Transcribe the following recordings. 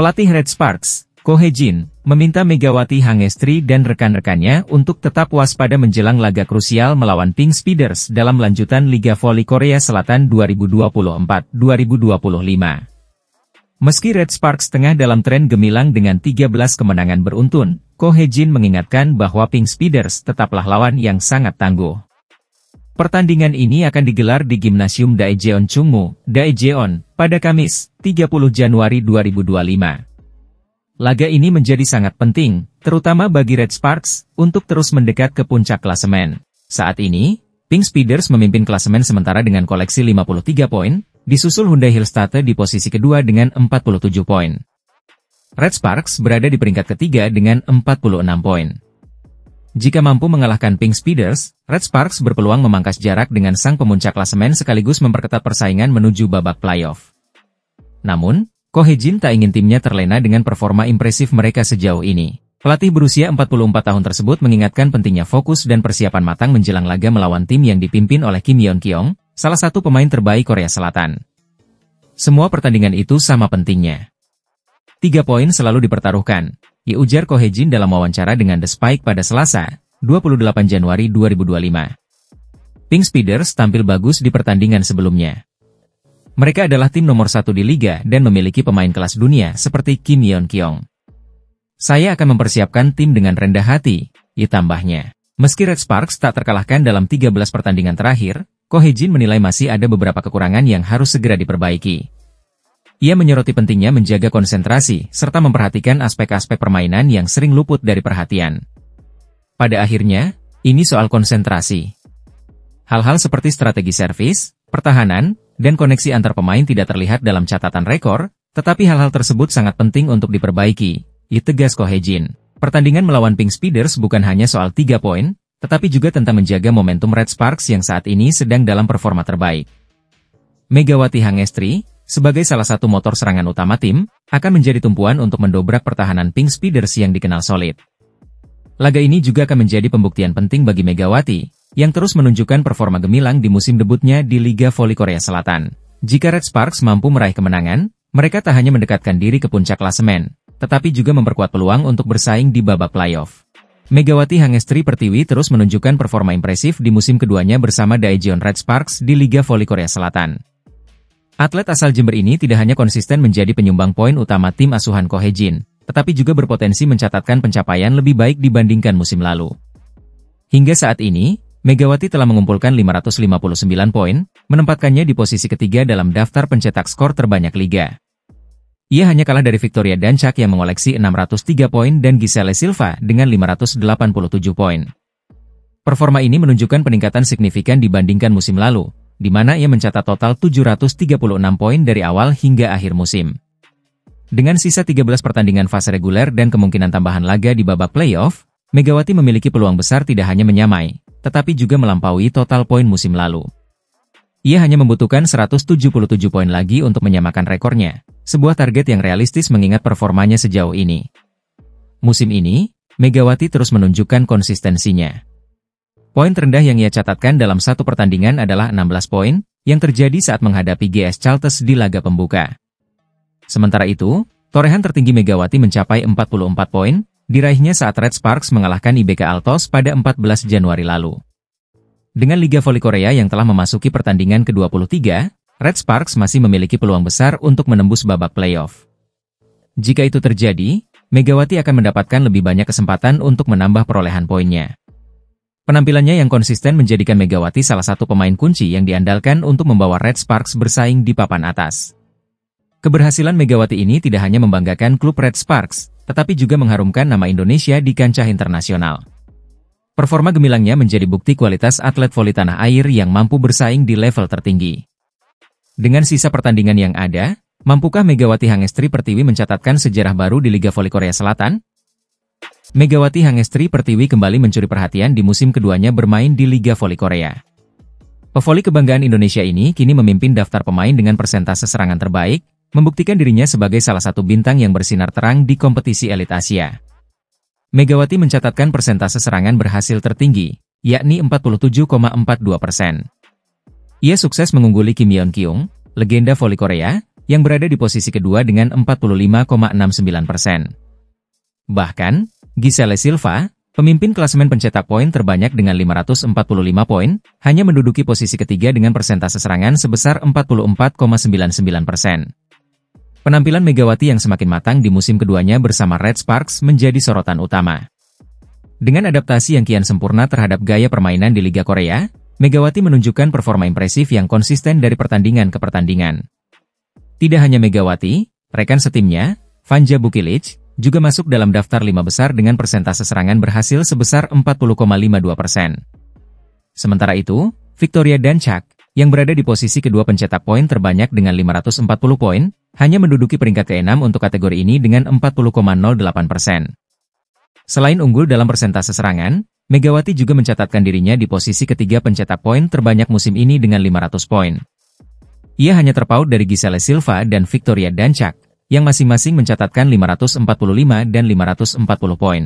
Pelatih Red Sparks, Ko Hye-jin, meminta Megawati Hangestri dan rekan-rekannya untuk tetap waspada menjelang laga krusial melawan Pink Speeders dalam lanjutan Liga Voli Korea Selatan 2024-2025. Meski Red Sparks tengah dalam tren gemilang dengan 13 kemenangan beruntun, Ko Hye-jin mengingatkan bahwa Pink Speeders tetaplah lawan yang sangat tangguh. Pertandingan ini akan digelar di Gimnasium Daejeon Chungmu, Daejeon, pada Kamis, 30 Januari 2025. Laga ini menjadi sangat penting, terutama bagi Red Sparks, untuk terus mendekat ke puncak klasemen. Saat ini, Pink Speeders memimpin klasemen sementara dengan koleksi 53 poin, disusul Hyundai Hillstate di posisi kedua dengan 47 poin. Red Sparks berada di peringkat ketiga dengan 46 poin. Jika mampu mengalahkan Pink Speeders, Red Sparks berpeluang memangkas jarak dengan sang pemuncak klasemen sekaligus memperketat persaingan menuju babak playoff. Namun, Ko Hye-jin tak ingin timnya terlena dengan performa impresif mereka sejauh ini. Pelatih berusia 44 tahun tersebut mengingatkan pentingnya fokus dan persiapan matang menjelang laga melawan tim yang dipimpin oleh Kim Yeon-kyung, salah satu pemain terbaik Korea Selatan. Semua pertandingan itu sama pentingnya. 3 poin selalu dipertaruhkan, ujar Ko Hye-jin dalam wawancara dengan The Spike pada Selasa, 28 Januari 2025. Pink Speeders tampil bagus di pertandingan sebelumnya. Mereka adalah tim nomor 1 di liga dan memiliki pemain kelas dunia seperti Kim Yeon-kyung. Saya akan mempersiapkan tim dengan rendah hati, tambahnya. Meski Red Sparks tak terkalahkan dalam 13 pertandingan terakhir, Ko Hye-jin menilai masih ada beberapa kekurangan yang harus segera diperbaiki. Ia menyoroti pentingnya menjaga konsentrasi serta memperhatikan aspek-aspek permainan yang sering luput dari perhatian. Pada akhirnya, ini soal konsentrasi. Hal-hal seperti strategi servis, pertahanan, dan koneksi antar pemain tidak terlihat dalam catatan rekor, tetapi hal-hal tersebut sangat penting untuk diperbaiki, tegas Ko Hye-jin. Pertandingan melawan Pink Speeders bukan hanya soal 3 poin, tetapi juga tentang menjaga momentum Red Sparks yang saat ini sedang dalam performa terbaik. Megawati Hangestri, sebagai salah satu motor serangan utama tim, akan menjadi tumpuan untuk mendobrak pertahanan Pink Speeders yang dikenal solid. Laga ini juga akan menjadi pembuktian penting bagi Megawati, yang terus menunjukkan performa gemilang di musim debutnya di Liga Voli Korea Selatan. Jika Red Sparks mampu meraih kemenangan, mereka tak hanya mendekatkan diri ke puncak klasemen, tetapi juga memperkuat peluang untuk bersaing di babak playoff. Megawati Hangestri Pertiwi terus menunjukkan performa impresif di musim keduanya bersama Daejeon Red Sparks di Liga Voli Korea Selatan. Atlet asal Jember ini tidak hanya konsisten menjadi penyumbang poin utama tim asuhan Ko Hye-jin, tetapi juga berpotensi mencatatkan pencapaian lebih baik dibandingkan musim lalu. Hingga saat ini, Megawati telah mengumpulkan 559 poin, menempatkannya di posisi ketiga dalam daftar pencetak skor terbanyak liga. Ia hanya kalah dari Victoria Dancak yang mengoleksi 603 poin dan Giselle Silva dengan 587 poin. Performa ini menunjukkan peningkatan signifikan dibandingkan musim lalu, di mana ia mencatat total 736 poin dari awal hingga akhir musim. Dengan sisa 13 pertandingan fase reguler dan kemungkinan tambahan laga di babak playoff, Megawati memiliki peluang besar tidak hanya menyamai, tetapi juga melampaui total poin musim lalu. Ia hanya membutuhkan 177 poin lagi untuk menyamakan rekornya, sebuah target yang realistis mengingat performanya sejauh ini. Musim ini, Megawati terus menunjukkan konsistensinya. Poin terendah yang ia catatkan dalam satu pertandingan adalah 16 poin, yang terjadi saat menghadapi GS Chalters di laga pembuka. Sementara itu, torehan tertinggi Megawati mencapai 44 poin, diraihnya saat Red Sparks mengalahkan IBK Altos pada 14 Januari lalu. Dengan Liga Voli Korea yang telah memasuki pertandingan ke-23, Red Sparks masih memiliki peluang besar untuk menembus babak playoff. Jika itu terjadi, Megawati akan mendapatkan lebih banyak kesempatan untuk menambah perolehan poinnya. Penampilannya yang konsisten menjadikan Megawati salah satu pemain kunci yang diandalkan untuk membawa Red Sparks bersaing di papan atas. Keberhasilan Megawati ini tidak hanya membanggakan klub Red Sparks, tetapi juga mengharumkan nama Indonesia di kancah internasional. Performa gemilangnya menjadi bukti kualitas atlet voli tanah air yang mampu bersaing di level tertinggi. Dengan sisa pertandingan yang ada, mampukah Megawati Hangestri Pertiwi mencatatkan sejarah baru di Liga Voli Korea Selatan? Megawati Hangestri Pertiwi kembali mencuri perhatian di musim keduanya bermain di Liga Voli Korea. Pevoli kebanggaan Indonesia ini kini memimpin daftar pemain dengan persentase serangan terbaik, membuktikan dirinya sebagai salah satu bintang yang bersinar terang di kompetisi elit Asia. Megawati mencatatkan persentase serangan berhasil tertinggi, yakni 47,42%. Ia sukses mengungguli Kim Yeon-kyung, legenda voli Korea, yang berada di posisi kedua dengan 45,69%. Bahkan, Giselle Silva, pemimpin klasemen pencetak poin terbanyak dengan 545 poin, hanya menduduki posisi ketiga dengan persentase serangan sebesar 44,99%. Penampilan Megawati yang semakin matang di musim keduanya bersama Red Sparks menjadi sorotan utama. Dengan adaptasi yang kian sempurna terhadap gaya permainan di Liga Korea, Megawati menunjukkan performa impresif yang konsisten dari pertandingan ke pertandingan. Tidak hanya Megawati, rekan setimnya, Vanja Bukilic, juga masuk dalam daftar 5 besar dengan persentase serangan berhasil sebesar 40,52%. Sementara itu, Victoria Danchak, yang berada di posisi kedua pencetak poin terbanyak dengan 540 poin, hanya menduduki peringkat ke-6 untuk kategori ini dengan 40,08%. Selain unggul dalam persentase serangan, Megawati juga mencatatkan dirinya di posisi ketiga pencetak poin terbanyak musim ini dengan 500 poin. Ia hanya terpaut dari Giselle Silva dan Victoria Danchak, yang masing-masing mencatatkan 545 dan 540 poin.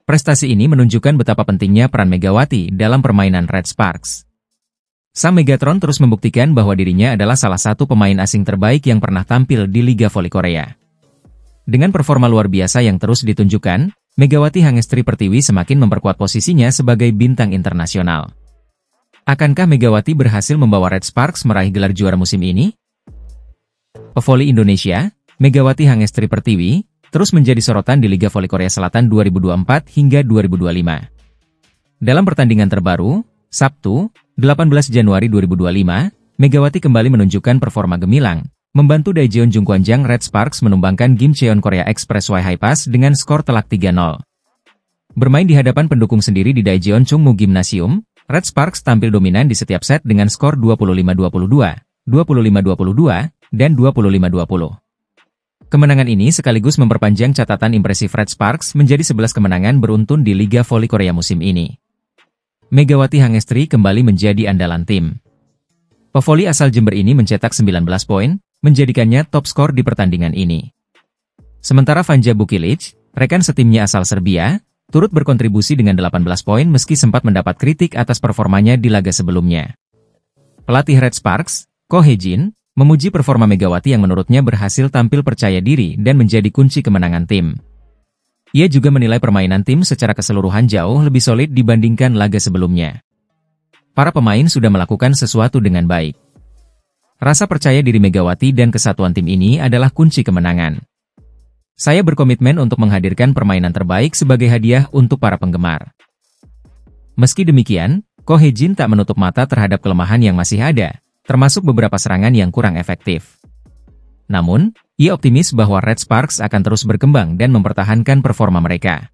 Prestasi ini menunjukkan betapa pentingnya peran Megawati dalam permainan Red Sparks. Sang Megatron terus membuktikan bahwa dirinya adalah salah satu pemain asing terbaik yang pernah tampil di Liga Voli Korea. Dengan performa luar biasa yang terus ditunjukkan, Megawati Hangestri Pertiwi semakin memperkuat posisinya sebagai bintang internasional. Akankah Megawati berhasil membawa Red Sparks meraih gelar juara musim ini? Pevoli Indonesia, Megawati Hangestri Pertiwi, terus menjadi sorotan di Liga Voli Korea Selatan 2024 hingga 2025. Dalam pertandingan terbaru, Sabtu, 18 Januari 2025, Megawati kembali menunjukkan performa gemilang, membantu Daejeon Jungkwanjang Red Sparks menumbangkan Gimcheon Korea Express High Pass dengan skor telak 3-0. Bermain di hadapan pendukung sendiri di Daejeon Chungmu Gymnasium, Red Sparks tampil dominan di setiap set dengan skor 25-22, 25-22, dan 25-20. Kemenangan ini sekaligus memperpanjang catatan impresif Red Sparks menjadi 11 kemenangan beruntun di Liga Voli Korea musim ini. Megawati Hangestri kembali menjadi andalan tim. Pevoli asal Jember ini mencetak 19 poin, menjadikannya top skor di pertandingan ini. Sementara Vanja Bukilic, rekan setimnya asal Serbia, turut berkontribusi dengan 18 poin meski sempat mendapat kritik atas performanya di laga sebelumnya. Pelatih Red Sparks, Ko Hye-jin, memuji performa Megawati yang menurutnya berhasil tampil percaya diri dan menjadi kunci kemenangan tim. Ia juga menilai permainan tim secara keseluruhan jauh lebih solid dibandingkan laga sebelumnya. Para pemain sudah melakukan sesuatu dengan baik. Rasa percaya diri Megawati dan kesatuan tim ini adalah kunci kemenangan. Saya berkomitmen untuk menghadirkan permainan terbaik sebagai hadiah untuk para penggemar. Meski demikian, Ko Hye-jin tak menutup mata terhadap kelemahan yang masih ada, termasuk beberapa serangan yang kurang efektif. Namun, ia optimis bahwa Red Sparks akan terus berkembang dan mempertahankan performa mereka.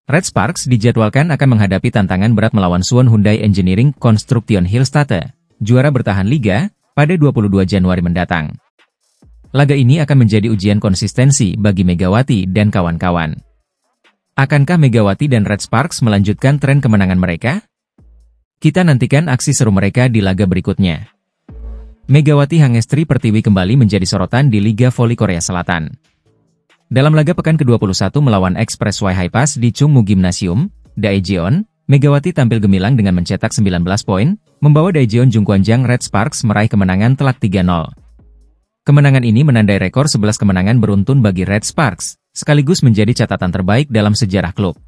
Red Sparks dijadwalkan akan menghadapi tantangan berat melawan Suwon Hyundai Engineering Construction Hillstatte, juara bertahan Liga, pada 22 Januari mendatang. Laga ini akan menjadi ujian konsistensi bagi Megawati dan kawan-kawan. Akankah Megawati dan Red Sparks melanjutkan tren kemenangan mereka? Kita nantikan aksi seru mereka di laga berikutnya. Megawati Hangestri Pertiwi kembali menjadi sorotan di Liga Voli Korea Selatan. Dalam laga pekan ke-21 melawan Express High Pass di Chungmu Gymnasium, Daejeon, Megawati tampil gemilang dengan mencetak 19 poin, membawa Daejeon Jungkwanjang Red Sparks meraih kemenangan telak 3-0. Kemenangan ini menandai rekor 11 kemenangan beruntun bagi Red Sparks, sekaligus menjadi catatan terbaik dalam sejarah klub.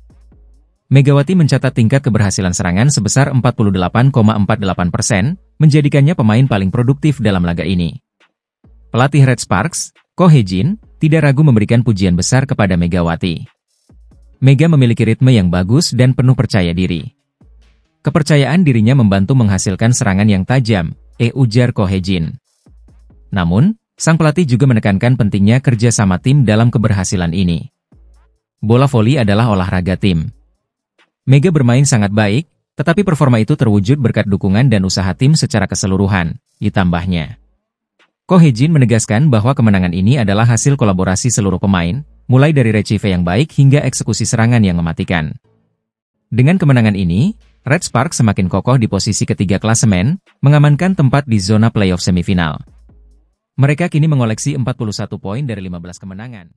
Megawati mencatat tingkat keberhasilan serangan sebesar 48,48%, menjadikannya pemain paling produktif dalam laga ini. Pelatih Red Sparks, Ko Hye-jin, tidak ragu memberikan pujian besar kepada Megawati. Mega memiliki ritme yang bagus dan penuh percaya diri. Kepercayaan dirinya membantu menghasilkan serangan yang tajam, ujar Ko Hye-jin. Namun, sang pelatih juga menekankan pentingnya kerja sama tim dalam keberhasilan ini. Bola voli adalah olahraga tim. Mega bermain sangat baik, tetapi performa itu terwujud berkat dukungan dan usaha tim secara keseluruhan, ditambahnya. Ko Hye-jin menegaskan bahwa kemenangan ini adalah hasil kolaborasi seluruh pemain, mulai dari recife yang baik hingga eksekusi serangan yang mematikan. Dengan kemenangan ini, Red Sparks semakin kokoh di posisi ketiga klasemen, mengamankan tempat di zona playoff semifinal. Mereka kini mengoleksi 41 poin dari 15 kemenangan.